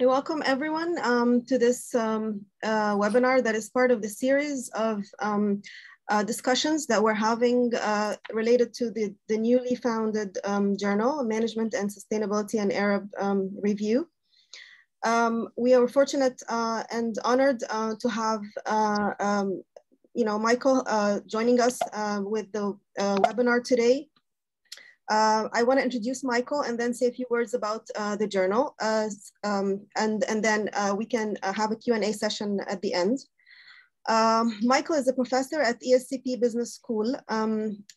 I welcome everyone to this webinar that is part of the series of discussions that we're having related to the newly founded journal, Management and Sustainability and Arab Review. We are fortunate and honored to have Michael joining us with the webinar today. I want to introduce Michael and then say a few words about the journal, and then we can have a Q&A session at the end. Michael is a professor at ESCP Business School,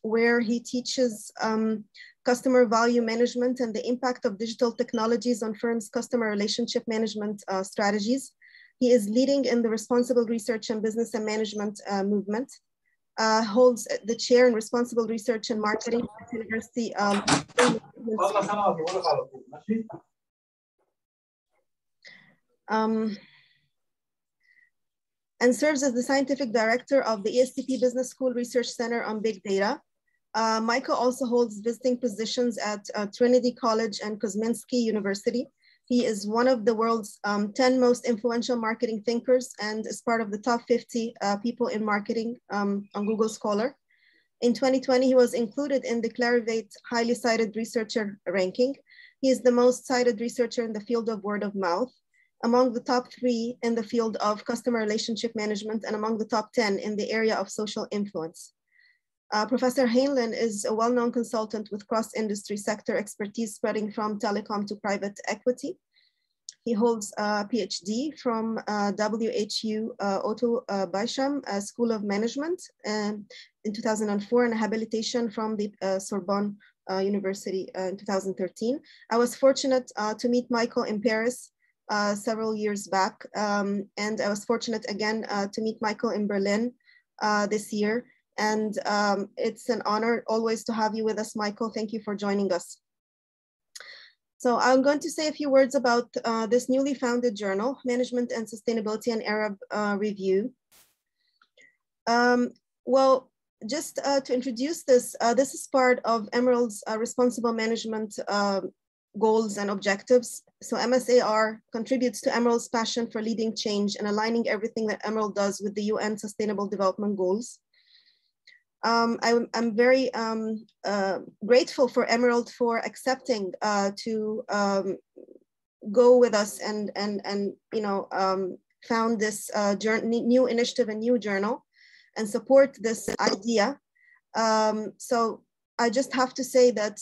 where he teaches customer value management and the impact of digital technologies on firms' customer relationship management strategies. He is leading in the responsible research and business and management movement. Holds the chair in responsible research and marketing at the University and serves as the scientific director of the ESCP Business School Research Center on Big Data. Michael also holds visiting positions at Trinity College and Kosminski University. He is one of the world's 10 most influential marketing thinkers and is part of the top 50 people in marketing on Google Scholar. In 2020, he was included in the Clarivate highly cited researcher ranking. He is the most cited researcher in the field of word of mouth, among the top 3 in the field of customer relationship management, and among the top 10 in the area of social influence. Professor Haenlein is a well-known consultant with cross-industry sector expertise spreading from telecom to private equity. He holds a PhD from WHU Otto Beischam School of Management in 2004 and a habilitation from the Sorbonne University in 2013. I was fortunate to meet Michael in Paris several years back, and I was fortunate again to meet Michael in Berlin this year. And it's an honor always to have you with us, Michael. Thank you for joining us. So I'm going to say a few words about this newly founded journal, Management and Sustainability and Arab Review. Well, just to introduce this, this is part of Emerald's responsible management goals and objectives. So MSAR contributes to Emerald's passion for leading change and aligning everything that Emerald does with the UN Sustainable Development Goals. I'm very grateful for Emerald for accepting to go with us and found this new initiative, a new journal, and support this idea. So I just have to say that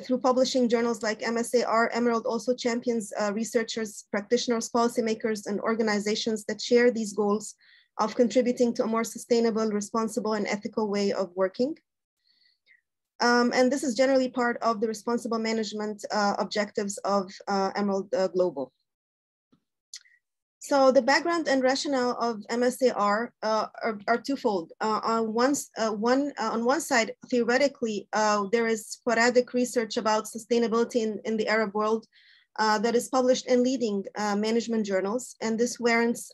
through publishing journals like MSAR, Emerald also champions researchers, practitioners, policymakers, and organizations that share these goals of contributing to a more sustainable, responsible, and ethical way of working. And this is generally part of the responsible management objectives of Emerald Global. So the background and rationale of MSAR are twofold. On one side, theoretically, there is sporadic research about sustainability in the Arab world that is published in leading management journals, and this warrants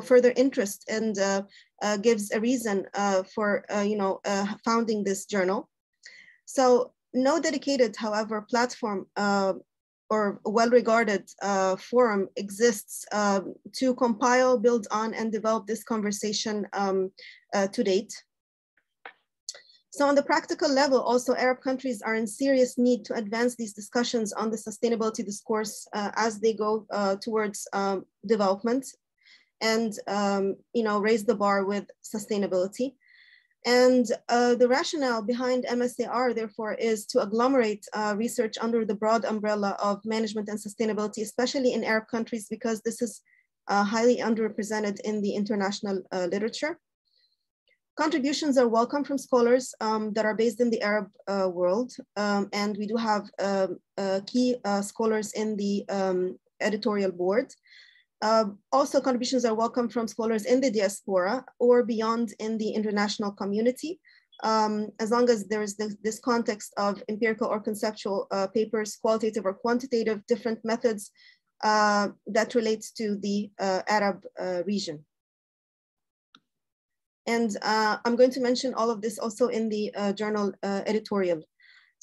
further interest and gives a reason for founding this journal. So no dedicated, however, platform or well-regarded forum exists to compile, build on, and develop this conversation to date. So on the practical level, also Arab countries are in serious need to advance these discussions on the sustainability discourse as they go towards development, and raise the bar with sustainability. And the rationale behind MSAR, therefore, is to agglomerate research under the broad umbrella of management and sustainability, especially in Arab countries, because this is highly underrepresented in the international literature. Contributions are welcome from scholars that are based in the Arab world, and we do have key scholars in the editorial board. Also, contributions are welcome from scholars in the diaspora or beyond in the international community, as long as there is this context of empirical or conceptual papers, qualitative or quantitative, different methods that relates to the Arab region. And I'm going to mention all of this also in the journal editorial.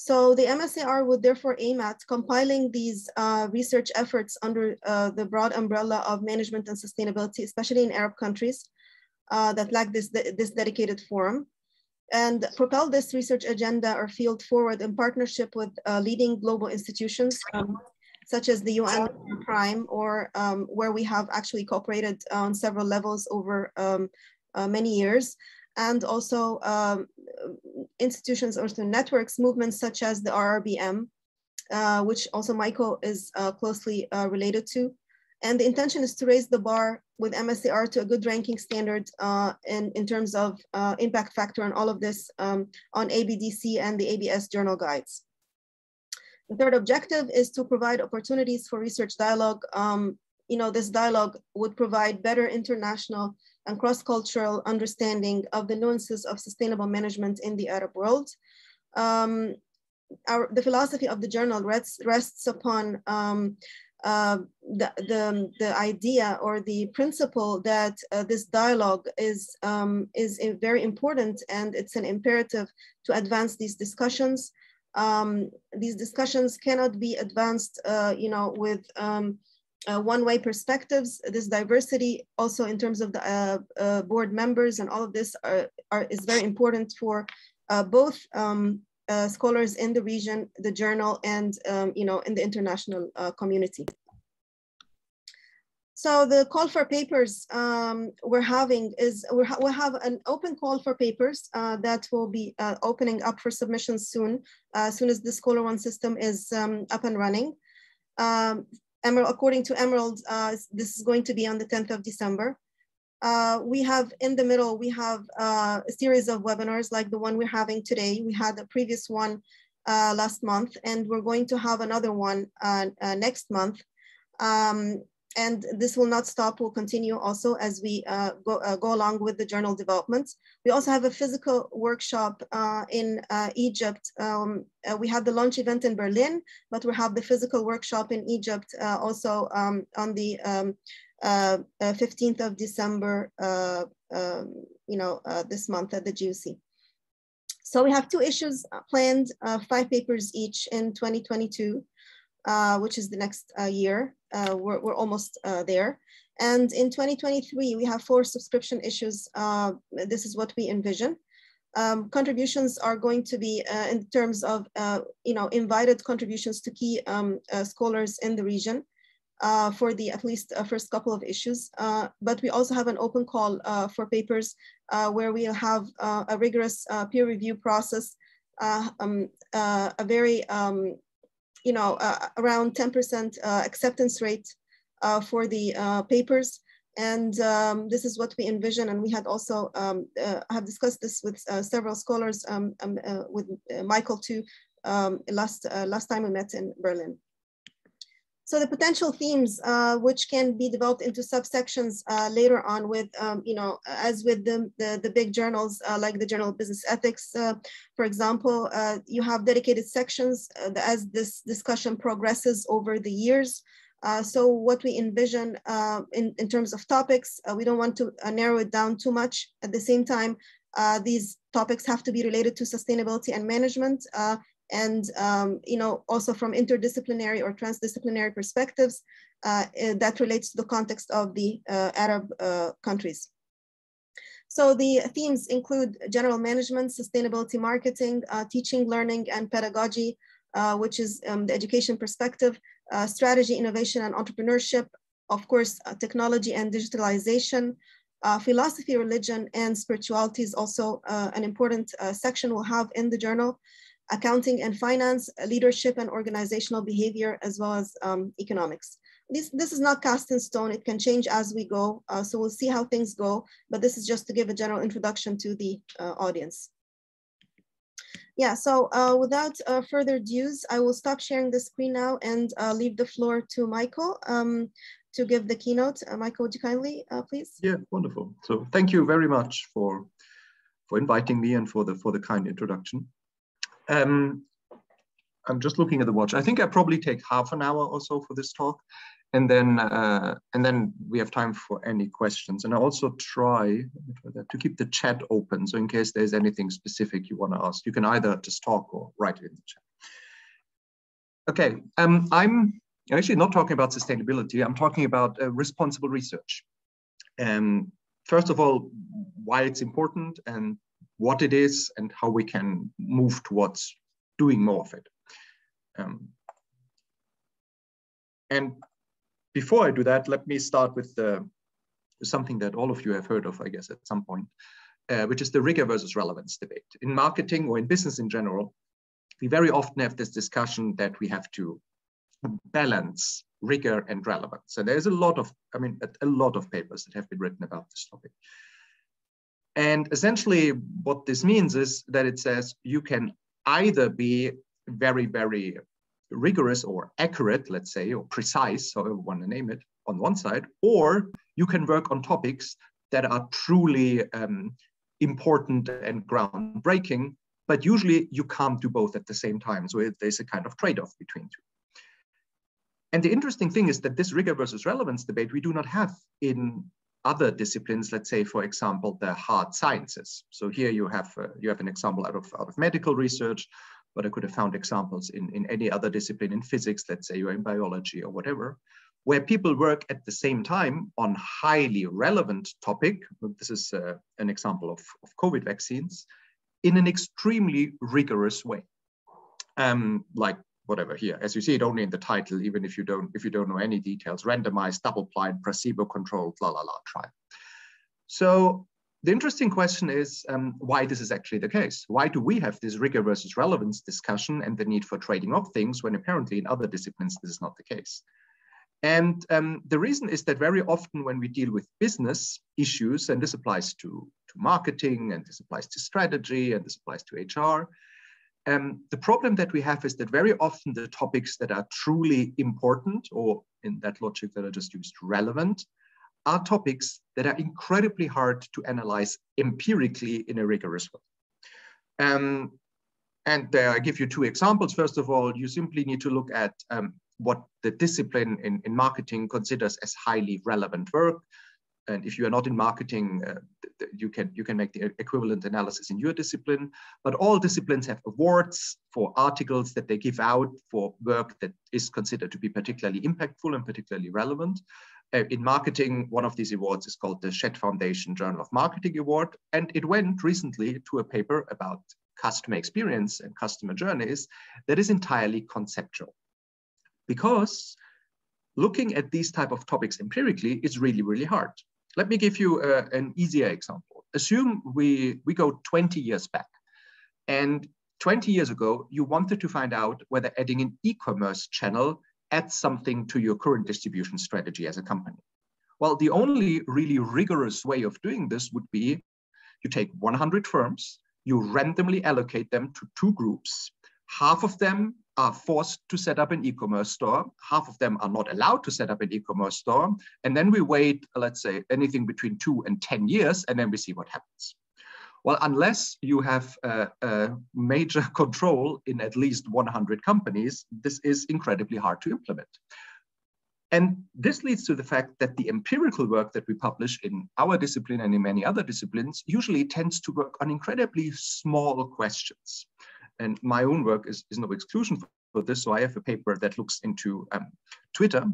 So the MSAR would therefore aim at compiling these research efforts under the broad umbrella of management and sustainability, especially in Arab countries that lack this dedicated forum, and propel this research agenda or field forward in partnership with leading global institutions, such as the UN Prime, or where we have actually cooperated on several levels over many years, and also institutions or networks, movements such as the RRBM, which also Michael is closely related to. And the intention is to raise the bar with MSAR to a good ranking standard in terms of impact factor and all of this on ABDC and the ABS journal guides. The third objective is to provide opportunities for research dialogue. This dialogue would provide better international and cross-cultural understanding of the nuances of sustainable management in the Arab world. The philosophy of the journal rests upon the idea or the principle that this dialogue is very important, and it's an imperative to advance these discussions. These discussions cannot be advanced, with one-way perspectives. This diversity also in terms of the board members and all of this is very important for both scholars in the region, the journal, and in the international community. So the call for papers we're having is we'll have an open call for papers that will be opening up for submissions soon, as soon as the Scholar One system is up and running. According to Emerald, this is going to be on the 10th of December. We have in the middle, we have a series of webinars like the one we're having today. We had a previous one last month, and we're going to have another one next month. And this will not stop, will continue also as we go along with the journal development. We also have a physical workshop in Egypt. We had the launch event in Berlin, but we have the physical workshop in Egypt also on the 15th of December, this month at the GUC. So we have 2 issues planned, 5 papers each in 2022, which is the next year. We're almost there. And in 2023, we have 4 subscription issues. This is what we envision. Contributions are going to be in terms of, invited contributions to key scholars in the region for the at least first couple of issues. But we also have an open call for papers where we'll have a rigorous peer review process, a very, around 10% acceptance rate for the papers. And this is what we envision. And we had also have discussed this with several scholars, with Michael too, last time we met in Berlin. So the potential themes, which can be developed into subsections later on with, as with the big journals, like the Journal of Business Ethics, for example, you have dedicated sections as this discussion progresses over the years. So what we envision in terms of topics, we don't want to narrow it down too much. At the same time, these topics have to be related to sustainability and management. And also from interdisciplinary or transdisciplinary perspectives that relates to the context of the Arab countries. So the themes include general management, sustainability marketing, teaching, learning, and pedagogy, which is the education perspective, strategy, innovation, and entrepreneurship, of course, technology and digitalization, philosophy, religion, and spirituality is also an important section we'll have in the journal. Accounting and finance, leadership and organizational behavior, as well as economics. This is not cast in stone. It can change as we go. So we'll see how things go, but this is just to give a general introduction to the audience. Yeah, so without further ado, I will stop sharing the screen now and leave the floor to Michael to give the keynote. Michael, would you kindly, please? Yeah, wonderful. So thank you very much for inviting me and for the kind introduction. I'm just looking at the watch. I think I probably take half an hour or so for this talk, and then we have time for any questions. And I also try to keep the chat open, so in case there's anything specific you want to ask, you can either just talk or write it in the chat. Okay, I'm actually not talking about sustainability. I'm talking about responsible research. First of all, why it's important and what it is and how we can move towards doing more of it. And before I do that, let me start with something that all of you have heard of, I guess, at some point, which is the rigor versus relevance debate. In marketing or in business in general, we very often have this discussion that we have to balance rigor and relevance. And there's a lot of papers that have been written about this topic. And essentially what this means is that it says you can either be very, very rigorous or accurate, let's say, or precise, however you want to name it, on one side, or you can work on topics that are truly important and groundbreaking, but usually you can't do both at the same time. So there's a kind of trade-off between two. And the interesting thing is that this rigor versus relevance debate we do not have in other disciplines, let's say, for example, the hard sciences. So here you have an example out of medical research, but I could have found examples in any other discipline, in physics, let's say you're in biology or whatever, where people work at the same time on highly relevant topic. This is an example of COVID vaccines in an extremely rigorous way. Like whatever here, as you see it only in the title, even if you don't know any details, randomized, double-blind, placebo-controlled, trial. So the interesting question is why this is actually the case. Why do we have this rigor versus relevance discussion and the need for trading off things when apparently in other disciplines this is not the case? And the reason is that very often when we deal with business issues, and this applies to marketing, and this applies to strategy, and this applies to HR, the problem that we have is that very often the topics that are truly important, or in that logic that I just used, relevant, are topics that are incredibly hard to analyze empirically in a rigorous way. And I give you two examples. First of all, you simply need to look at what the discipline in marketing considers as highly relevant work. And if you are not in marketing, you can make the equivalent analysis in your discipline. But all disciplines have awards for articles that they give out for work that is considered to be particularly impactful and particularly relevant. In marketing, one of these awards is called the Shed Foundation Journal of Marketing Award. And it went recently to a paper about customer experience and customer journeys that is entirely conceptual. Because looking at these type of topics empirically is really, really hard. Let me give you an easier example. Assume we go 20 years back. And 20 years ago, you wanted to find out whether adding an e-commerce channel adds something to your current distribution strategy as a company. Well, the only really rigorous way of doing this would be you take 100 firms, you randomly allocate them to two groups. Half of them are forced to set up an e-commerce store. Half of them are not allowed to set up an e-commerce store. And then we wait, let's say, anything between 2 and 10 years, and then we see what happens. Well, unless you have a major control in at least 100 companies, this is incredibly hard to implement. And this leads to the fact that the empirical work that we publish in our discipline and in many other disciplines usually tends to work on incredibly small questions. And my own work is no exclusion for this. So I have a paper that looks into Twitter.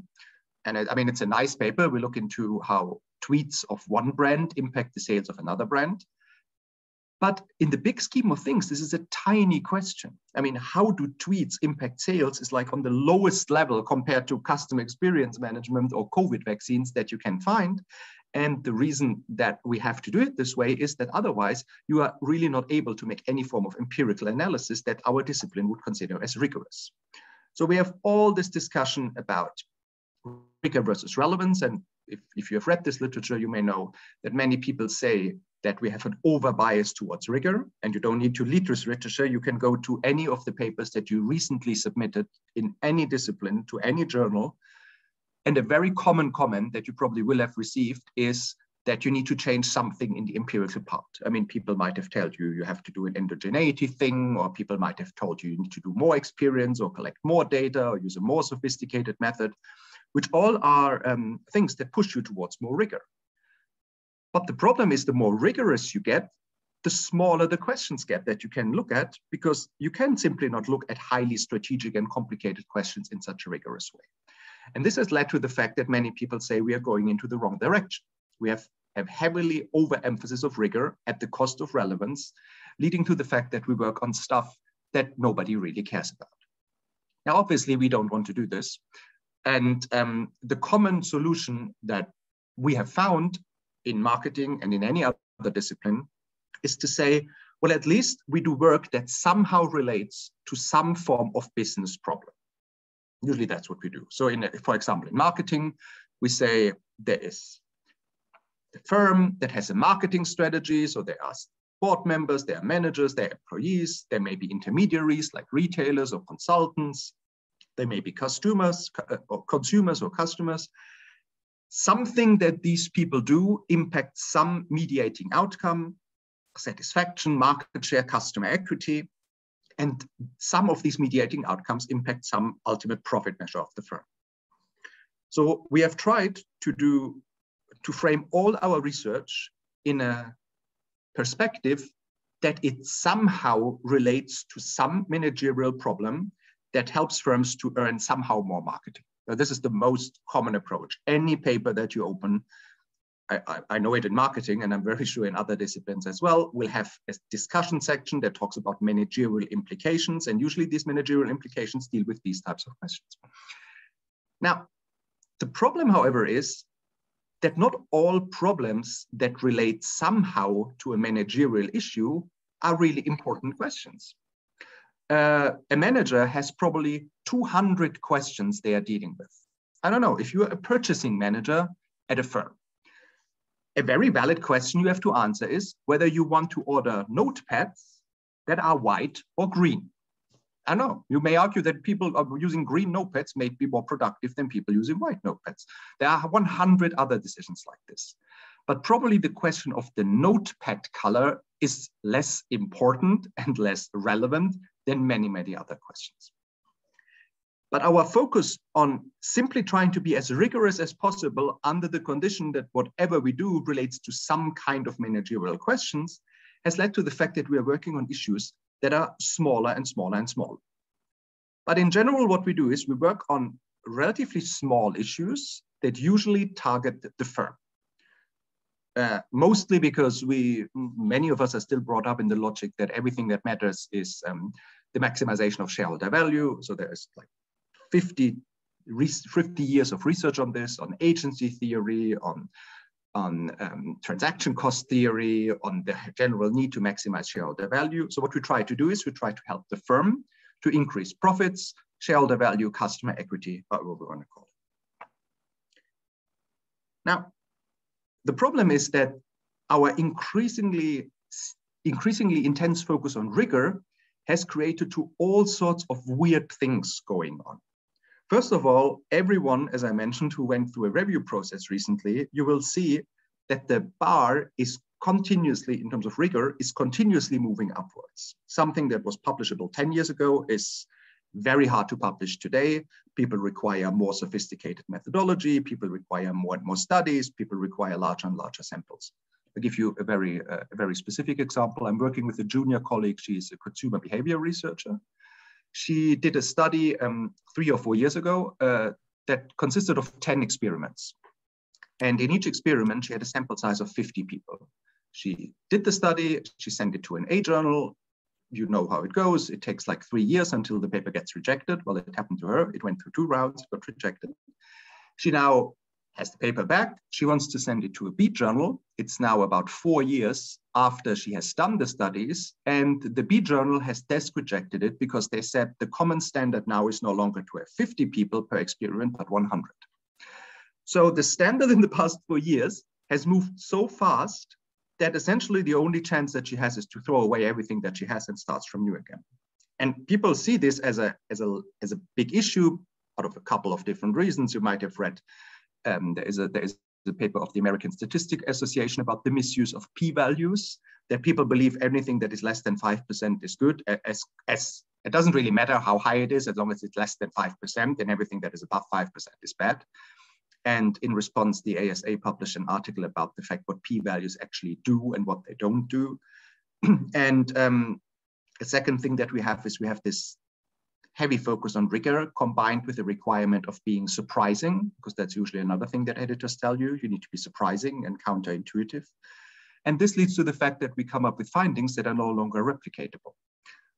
And I mean, it's a nice paper. We look into how tweets of one brand impact the sales of another brand. But in the big scheme of things, this is a tiny question. I mean, how do tweets impact sales is like on the lowest level compared to customer experience management or COVID vaccines that you can find. And the reason that we have to do it this way is that otherwise you are really not able to make any form of empirical analysis that our discipline would consider as rigorous. So we have all this discussion about rigor versus relevance. And if you have read this literature, you may know that many people say that we have an over bias towards rigor, and you don't need to read this literature. You can go to any of the papers that you recently submitted in any discipline to any journal. And a very common comment that you probably will have received is that you need to change something in the empirical part. I mean, people might have told you you have to do an endogeneity thing, or people might have told you you need to do more experience or collect more data or use a more sophisticated method, which all are things that push you towards more rigor. But the problem is the more rigorous you get, the smaller the questions get that you can look at, because you can simply not look at highly strategic and complicated questions in such a rigorous way. And this has led to the fact that many people say we are going into the wrong direction. We have heavily overemphasis of rigor at the cost of relevance, leading to the fact that we work on stuff that nobody really cares about. Now, obviously, we don't want to do this. And the common solution that we have found in marketing and in any other discipline is to say, well, at least we do work that somehow relates to some form of business problem. Usually that's what we do. So for example, in marketing, we say there is the firm that has a marketing strategy. So there are board members, there are managers, there are employees, there may be intermediaries like retailers or consultants. There may be consumers or customers. Something that these people do impacts some mediating outcome, satisfaction, market share, customer equity, and some of these mediating outcomes impact some ultimate profit measure of the firm. So we have tried to frame all our research in a perspective that it somehow relates to some managerial problem that helps firms to earn somehow more marketing. Now, this is the most common approach. Any paper that you open, I know it in marketing, and I'm very sure in other disciplines as well, will have a discussion section that talks about managerial implications. And usually these managerial implications deal with these types of questions. Now, the problem, however, is that not all problems that relate somehow to a managerial issue are really important questions. A manager has probably 200 questions they are dealing with. I don't know, if you're a purchasing manager at a firm, a very valid question you have to answer is whether you want to order notepads that are white or green. I know, you may argue that people using green notepads may be more productive than people using white notepads. There are 100 other decisions like this. But probably the question of the notepad color is less important and less relevant than many, many other questions. But our focus on simply trying to be as rigorous as possible under the condition that whatever we do relates to some kind of managerial questions has led to the fact that we are working on issues that are smaller and smaller and smaller. But in general, what we do is we work on relatively small issues that usually target the firm. Mostly because many of us are still brought up in the logic that everything that matters is the maximization of shareholder value. So there's like 50 years of research on this, on agency theory, on transaction cost theory, on the general need to maximize shareholder value. So what we try to do is we try to help the firm to increase profits, shareholder value, customer equity, whatever we want to call it. Now, the problem is that our increasingly intense focus on rigor has created all sorts of weird things going on. First of all, everyone, as I mentioned, who went through a review process recently, you will see that the bar is continuously, in terms of rigor, is continuously moving upwards. Something that was publishable 10 years ago is very hard to publish today. People require more sophisticated methodology. People require more and more studies. People require larger and larger samples. I'll give you a very specific example. I'm working with a junior colleague. She's a consumer behavior researcher. She did a study 3 or 4 years ago that consisted of 10 experiments. And in each experiment, she had a sample size of 50 people. She did the study, she sent it to an A journal. You know how it goes. It takes like 3 years until the paper gets rejected. Well, it happened to her. It went through 2 rounds, got rejected. She now has the paper back. She wants to send it to a B journal. It's now about 4 years after she has done the studies, and the B journal has desk rejected it because they said the common standard now is no longer to have 50 people per experiment, but 100. So the standard in the past 4 years has moved so fast that essentially the only chance that she has is to throw away everything that she has and starts from new again. And people see this as a big issue out of a couple of different reasons. You might have read, there is a paper of the American Statistic Association about the misuse of p-values, that people believe anything that is less than 5% is good, as it doesn't really matter how high it is, as long as it's less than 5%, and everything that is above 5% is bad. And in response, the ASA published an article about the fact what p-values actually do and what they don't do. And the second thing that we have is we have this heavy focus on rigor combined with the requirement of being surprising, because that's usually another thing that editors tell you. You need to be surprising and counterintuitive. And this leads to the fact that we come up with findings that are no longer replicatable.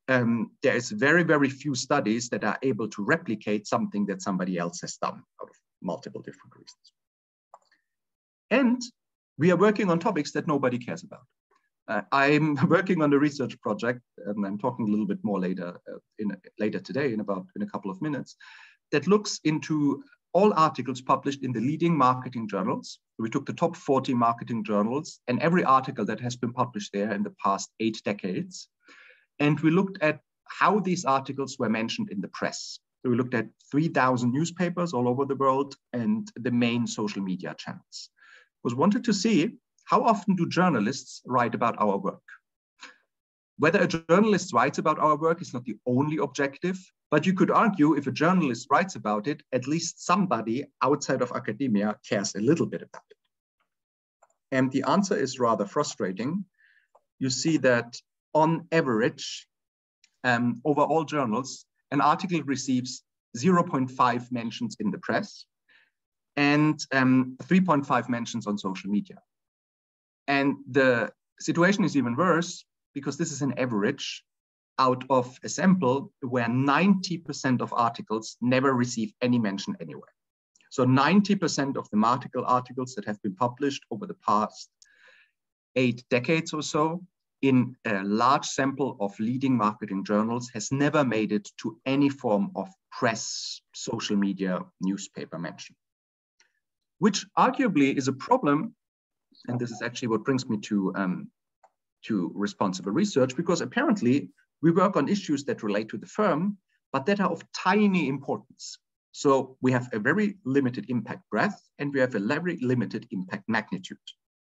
There is very, very few studies that are able to replicate something that somebody else has done out of multiple different reasons. And we are working on topics that nobody cares about. I'm working on a research project, and I'm talking a little bit more later today in a couple of minutes, that looks into all articles published in the leading marketing journals. We took the top 40 marketing journals and every article that has been published there in the past 8 decades. And we looked at how these articles were mentioned in the press. So we looked at 3,000 newspapers all over the world and the main social media channels. We wanted to see, how often do journalists write about our work? Whether a journalist writes about our work is not the only objective, but you could argue if a journalist writes about it, at least somebody outside of academia cares a little bit about it. And the answer is rather frustrating. You see that on average, over all journals, an article receives 0.5 mentions in the press and 3.5 mentions on social media. And the situation is even worse because this is an average out of a sample where 90% of articles never receive any mention anywhere. So 90% of the articles that have been published over the past 8 decades or so in a large sample of leading marketing journals has never made it to any form of press, social media, newspaper mention, which arguably is a problem. And this is actually what brings me to responsible research, because apparently we work on issues that relate to the firm, but that are of tiny importance. So we have a very limited impact breadth and we have a very limited impact magnitude.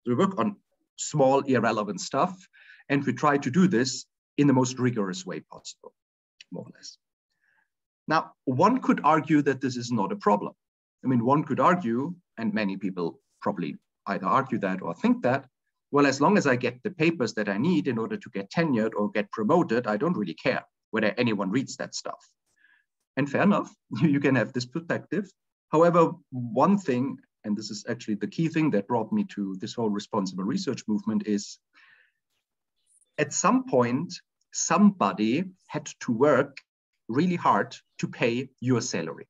So we work on small, irrelevant stuff, and we try to do this in the most rigorous way possible, more or less. Now, one could argue that this is not a problem. I mean, one could argue, and many people probably either argue that or think that, well, as long as I get the papers that I need in order to get tenured or get promoted, I don't really care whether anyone reads that stuff. And fair enough, you can have this perspective. However, one thing, and this is actually the key thing that brought me to this whole responsible research movement, is at some point, somebody had to work really hard to pay your salary.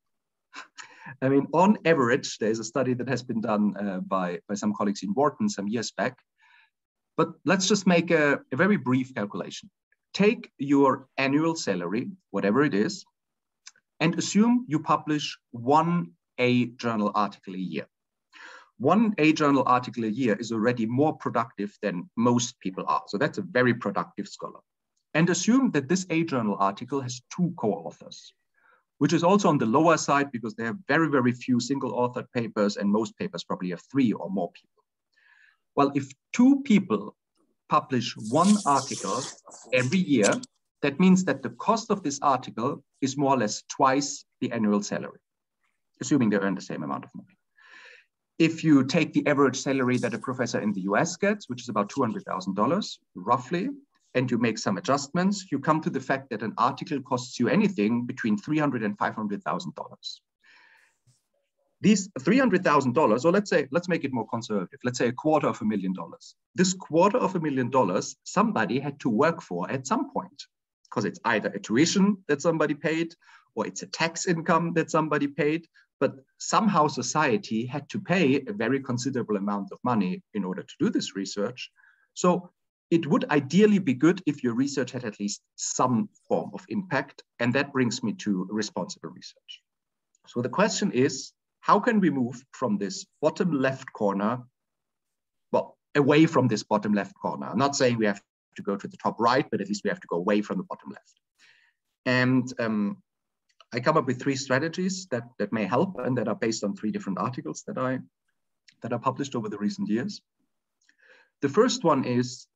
I mean, on average, there's a study that has been done by some colleagues in Wharton some years back. But let's just make a very brief calculation. Take your annual salary, whatever it is, and assume you publish 1 A journal article a year. 1 A journal article a year is already more productive than most people are. So that's a very productive scholar. And assume that this A journal article has 2 co-authors, which is also on the lower side because there are very, very few single authored papers and most papers probably have 3 or more people. Well, if 2 people publish 1 article every year, that means that the cost of this article is more or less twice the annual salary, assuming they earn the same amount of money. If you take the average salary that a professor in the US gets, which is about $200,000 roughly, and you make some adjustments, you come to the fact that an article costs you anything between $300,000 and $500,000. These $300,000, or let's make it more conservative. Let's say $250,000. This $250,000, somebody had to work for at some point, because it's either a tuition that somebody paid, or it's a tax income that somebody paid. But somehow society had to pay a very considerable amount of money in order to do this research. So it would ideally be good if your research had at least some form of impact. And that brings me to responsible research. So the question is, how can we move from this bottom left corner, well, away from this bottom left corner? I'm not saying we have to go to the top right, but at least we have to go away from the bottom left. And I come up with 3 strategies that may help and that are based on 3 different articles that are published over the recent years. The first one is,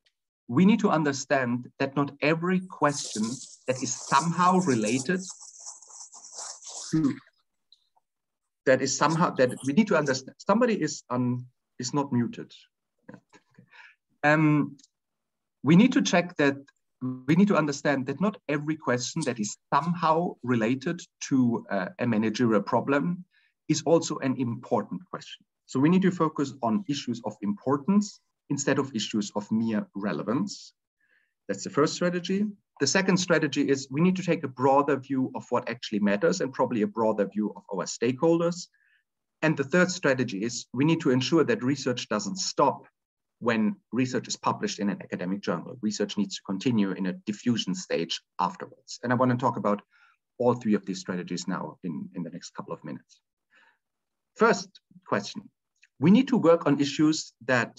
we need to understand that not every question that is somehow related to, that we need to understand. Somebody is not muted. Yeah. Okay. we need to check that, we need to understand that not every question that is somehow related to a managerial problem is also an important question. So we need to focus on issues of importance instead of issues of mere relevance. That's the first strategy. The second strategy is we need to take a broader view of what actually matters and probably a broader view of our stakeholders. And the third strategy is we need to ensure that research doesn't stop when research is published in an academic journal. Research needs to continue in a diffusion stage afterwards. And I want to talk about all three of these strategies now in the next couple of minutes. First question, we need to work on issues that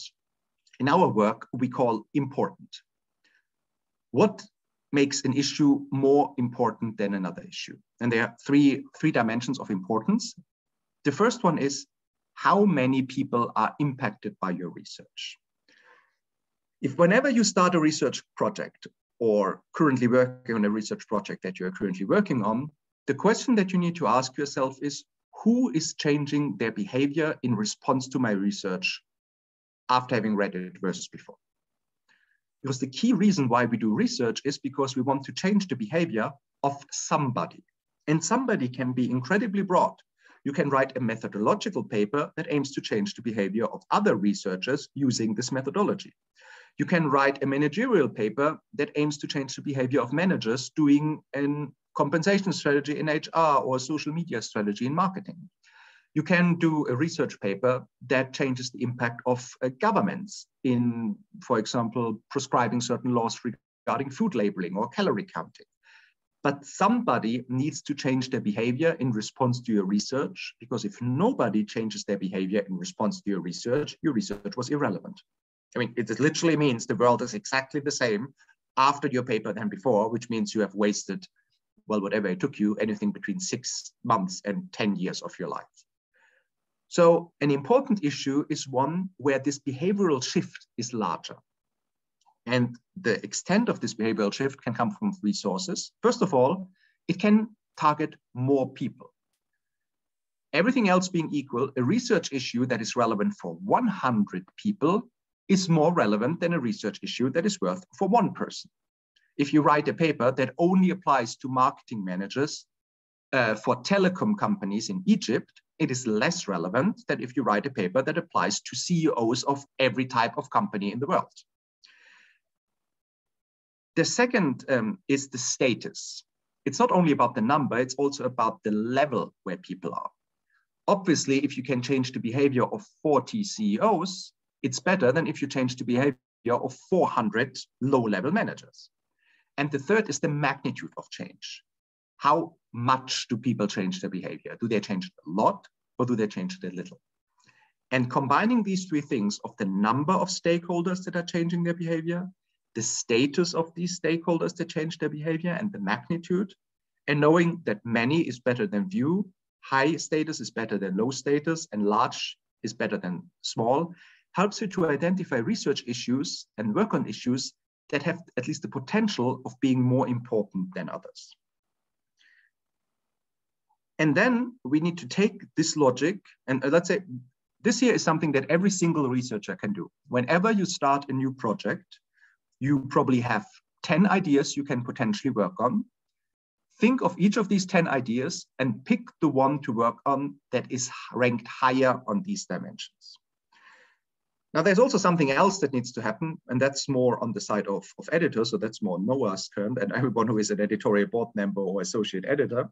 in our work we call important. What makes an issue more important than another issue? And there are three dimensions of importance. The first one is how many people are impacted by your research. If whenever you start a research project or currently working on a research project that you're currently working on, the question that you need to ask yourself is, who is changing their behavior in response to my research after having read it versus before? Because the key reason why we do research is because we want to change the behavior of somebody. And somebody can be incredibly broad. You can write a methodological paper that aims to change the behavior of other researchers using this methodology. You can write a managerial paper that aims to change the behavior of managers doing a compensation strategy in HR or a social media strategy in marketing. You can do a research paper that changes the impact of governments in, for example, prescribing certain laws regarding food labeling or calorie counting. But somebody needs to change their behavior in response to your research, because if nobody changes their behavior in response to your research was irrelevant. I mean, it literally means the world is exactly the same after your paper than before, which means you have wasted, well, whatever it took you, anything between 6 months and 10 years of your life. So an important issue is one where this behavioral shift is larger. And the extent of this behavioral shift can come from three sources. First of all, it can target more people. Everything else being equal, a research issue that is relevant for 100 people is more relevant than a research issue that is worth for one person. If you write a paper that only applies to marketing managers for telecom companies in Egypt, it is less relevant than if you write a paper that applies to CEOs of every type of company in the world. The second is the status. It's not only about the number, it's also about the level where people are. Obviously, if you can change the behavior of 40 CEOs, it's better than if you change the behavior of 400 low-level managers. And the third is the magnitude of change. How much do people change their behavior? Do they change it a lot or do they change it a little? And combining these three things of the number of stakeholders that are changing their behavior, the status of these stakeholders that change their behavior and the magnitude, and knowing that many is better than few, high status is better than low status, and large is better than small, helps you to identify research issues and work on issues that have at least the potential of being more important than others. And then we need to take this logic, and let's say this here is something that every single researcher can do. Whenever you start a new project, you probably have 10 ideas you can potentially work on. Think of each of these 10 ideas and pick the one to work on that is ranked higher on these dimensions. Now, there's also something else that needs to happen, and that's more on the side of editors, so that's more Noah's turn, and everyone who is an editorial board member or associate editor.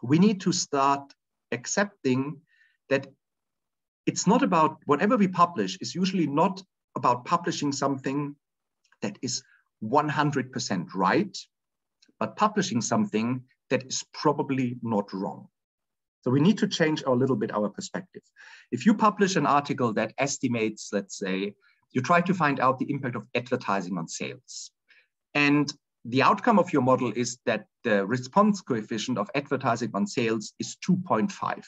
We need to start accepting that it's not about, whatever we publish is usually not about publishing something that is 100% right, but publishing something that is probably not wrong. So we need to change a little bit our perspective. If you publish an article that estimates, let's say, you try to find out the impact of advertising on sales. And the outcome of your model is that the response coefficient of advertising on sales is 2.5,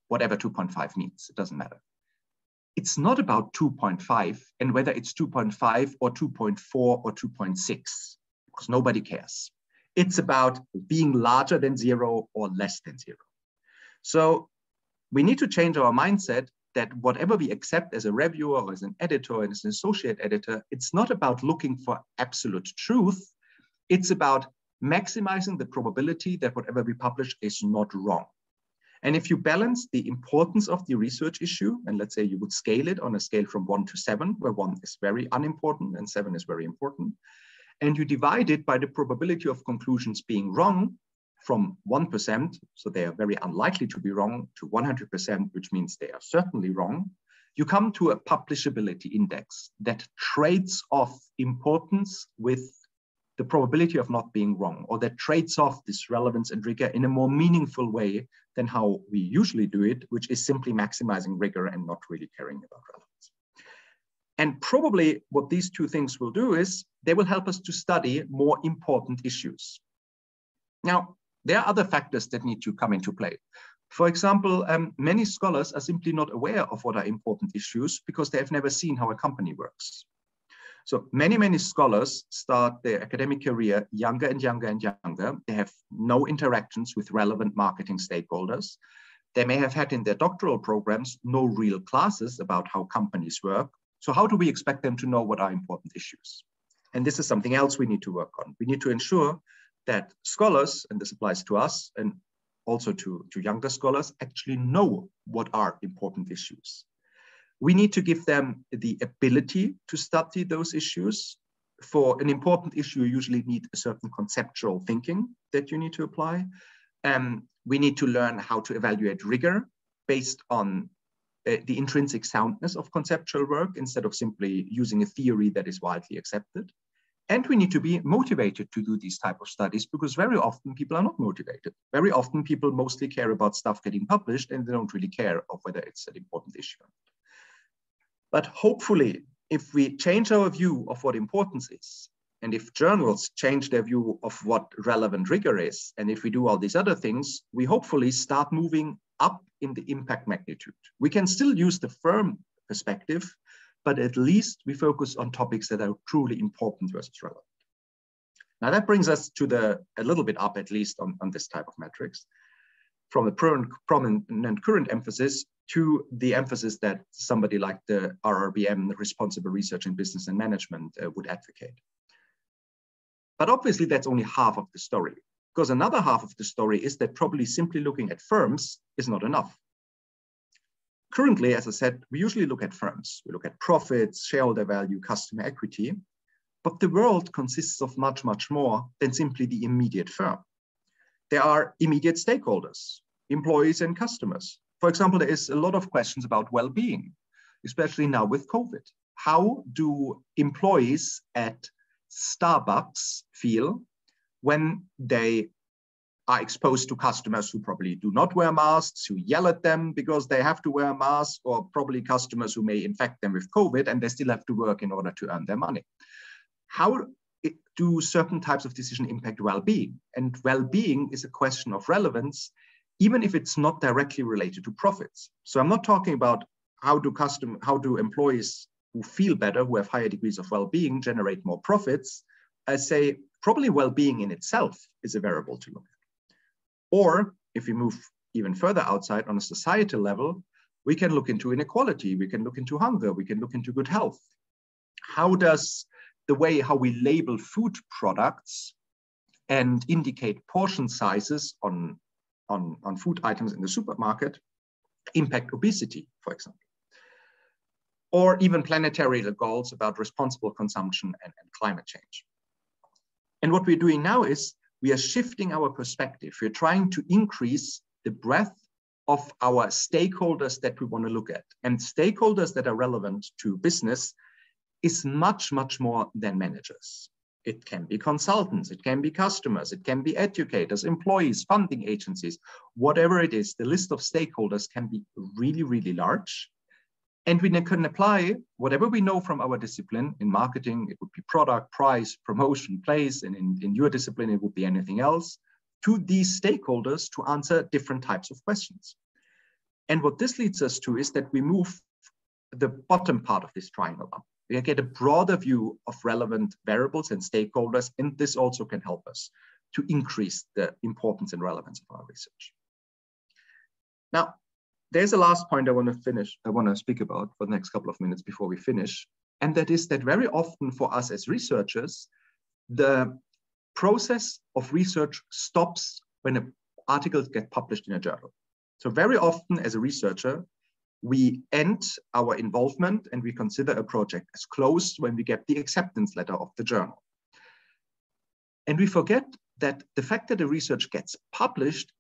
whatever 2.5 means, it doesn't matter. It's not about 2.5 and whether it's 2.5 or 2.4 or 2.6, because nobody cares. It's about being larger than 0 or less than 0. So we need to change our mindset that whatever we accept as a reviewer or as an editor and as an associate editor, it's not about looking for absolute truth. It's about maximizing the probability that whatever we publish is not wrong. And if you balance the importance of the research issue, and let's say you would scale it on a scale from 1 to 7, where 1 is very unimportant and 7 is very important, and you divide it by the probability of conclusions being wrong from 1%, so they are very unlikely to be wrong, to 100%, which means they are certainly wrong, you come to a publishability index that trades off importance with the probability of not being wrong, or that trades off this relevance and rigor in a more meaningful way than how we usually do it, which is simply maximizing rigor and not really caring about relevance. And probably what these two things will do is they will help us to study more important issues. Now, there are other factors that need to come into play. For example, many scholars are simply not aware of what are important issues because they have never seen how a company works. So many scholars start their academic career younger and younger and younger. They have no interactions with relevant marketing stakeholders. They may have had in their doctoral programs no real classes about how companies work. So how do we expect them to know what are important issues? And this is something else we need to work on. We need to ensure that scholars, and this applies to us and also to younger scholars, actually know what are important issues. We need to give them the ability to study those issues. For an important issue, you usually need a certain conceptual thinking that you need to apply. We need to learn how to evaluate rigor based on the intrinsic soundness of conceptual work instead of simply using a theory that is widely accepted. And we need to be motivated to do these type of studies because very often people are not motivated. Very often people mostly care about stuff getting published and they don't really care of whether it's an important issue. But hopefully, if we change our view of what importance is, and if journals change their view of what relevant rigor is, and if we do all these other things, we hopefully start moving up in the impact magnitude. We can still use the firm perspective, but at least we focus on topics that are truly important versus relevant. Now that brings us to a little bit up, at least on this type of metrics, from the prominent current emphasis to the emphasis that somebody like the RRBM, the Responsible Research in Business and Management, would advocate. But obviously that's only half of the story, because another half of the story is that probably simply looking at firms is not enough. Currently, as I said, we usually look at firms. We look at profits, shareholder value, customer equity, but the world consists of much, much more than simply the immediate firm. There are immediate stakeholders, employees and customers. For example, there is a lot of questions about well-being, especially now with COVID. How do employees at Starbucks feel when they are exposed to customers who probably do not wear masks, who yell at them because they have to wear a mask, or probably customers who may infect them with COVID and they still have to work in order to earn their money? How do certain types of decision impact well-being? And well-being is a question of relevance, even if it's not directly related to profits. So I'm not talking about how do employees who feel better, who have higher degrees of well-being, generate more profits. I say probably well-being in itself is a variable to look at. Or if we move even further outside on a societal level, we can look into inequality, we can look into hunger, we can look into good health. How does the way how we label food products and indicate portion sizes on food items in the supermarket impact obesity, for example? Or even planetary goals about responsible consumption and climate change. And what we're doing now is we are shifting our perspective. We're trying to increase the breadth of our stakeholders that we want to look at. And stakeholders that are relevant to business is much, much more than managers. It can be consultants, it can be customers, it can be educators, employees, funding agencies, whatever it is, the list of stakeholders can be really, really large. And we can apply whatever we know from our discipline. In marketing, it would be product, price, promotion, place, and in your discipline, it would be anything else, to these stakeholders to answer different types of questions. And what this leads us to is that we move the bottom part of this triangle up. We get a broader view of relevant variables and stakeholders, and this also can help us to increase the importance and relevance of our research. Now, there's a last point I want to speak about for the next couple of minutes before we finish. And that is that very often for us as researchers, the process of research stops when articles get published in a journal. So very often as a researcher, we end our involvement and we consider a project as closed when we get the acceptance letter of the journal. And we forget that the fact that the research gets published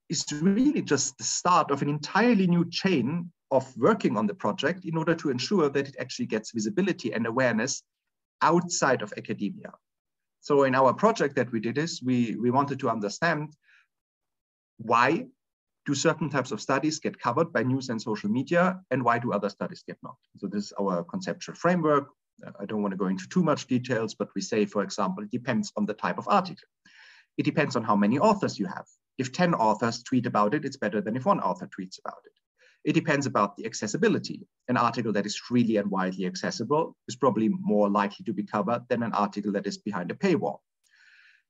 is really just the start of an entirely new chain of working on the project in order to ensure that it actually gets visibility and awareness outside of academia. So in our project that we did we wanted to understand why do certain types of studies get covered by news and social media, and why do other studies get not? So this is our conceptual framework. I don't want to go into too much details, but we say, for example, it depends on the type of article. It depends on how many authors you have. If 10 authors tweet about it, it's better than if one author tweets about it. It depends about the accessibility. An article that is freely and widely accessible is probably more likely to be covered than an article that is behind a paywall.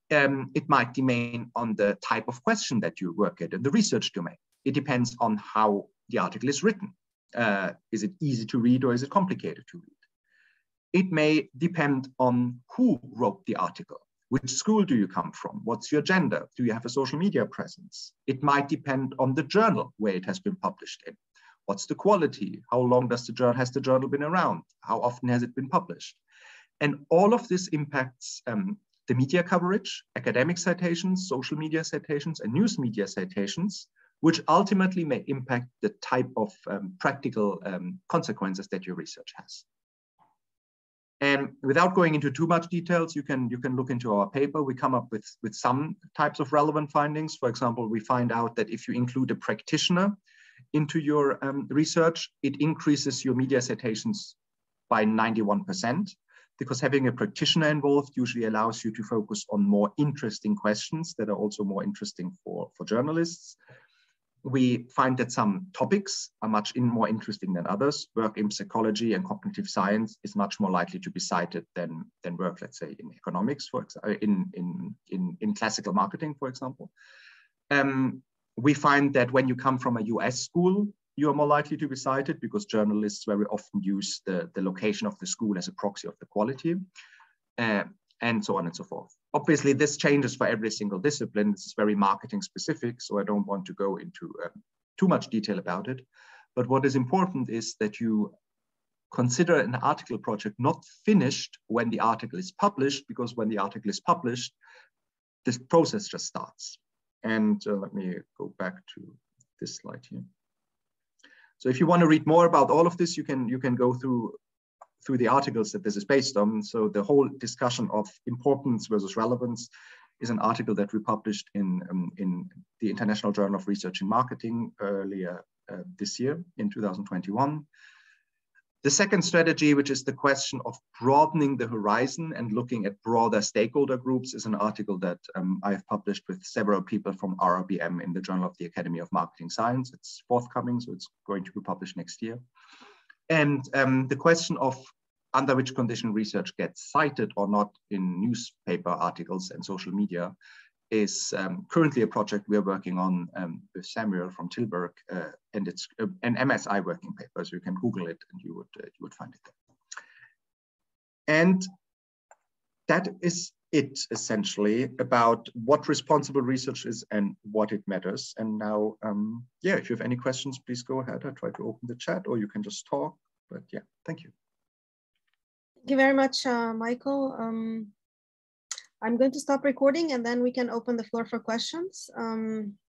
It might depend on the type of question that you work at in the research domain. It depends on how the article is written. Is it easy to read or is it complicated to read? It may depend on who wrote the article. Which school do you come from? What's your gender? Do you have a social media presence? It might depend on the journal where it has been published in. What's the quality? How long has the journal been around? How often has it been published? And all of this impacts the media coverage, academic citations, social media citations, and news media citations, which ultimately may impact the type of practical consequences that your research has. And without going into too much details, you can look into our paper. We come up with some types of relevant findings. For example, we find out that if you include a practitioner into your research, it increases your media citations by 91%, because having a practitioner involved usually allows you to focus on more interesting questions that are also more interesting for journalists. We find that some topics are much more interesting than others. Work in psychology and cognitive science is much more likely to be cited than work, let's say, in economics, for example, in classical marketing, for example. We find that when you come from a US school, you are more likely to be cited because journalists very often use the location of the school as a proxy of the quality, and so on and so forth. Obviously, this changes for every single discipline. This is very marketing specific, so I don't want to go into too much detail about it. But what is important is that you consider an article project not finished when the article is published, because when the article is published, this process just starts. And let me go back to this slide here. So if you want to read more about all of this, you can go through the articles that this is based on. So the whole discussion of importance versus relevance is an article that we published in the International Journal of Research in Marketing earlier this year in 2021. The second strategy, which is the question of broadening the horizon and looking at broader stakeholder groups, is an article that I've published with several people from RRBM in the Journal of the Academy of Marketing Science. It's forthcoming, so it's going to be published next year. And the question of under which condition research gets cited or not in newspaper articles and social media is currently a project we're working on with Samuel from Tilburg, and it's an MSI working paper, so you can Google it and you would find it there. And that is it essentially about what responsible research is and what it matters. And now, yeah, if you have any questions, please go ahead. I try to open the chat, or you can just talk, but yeah, thank you. Thank you very much, Michael. I'm going to stop recording and then we can open the floor for questions.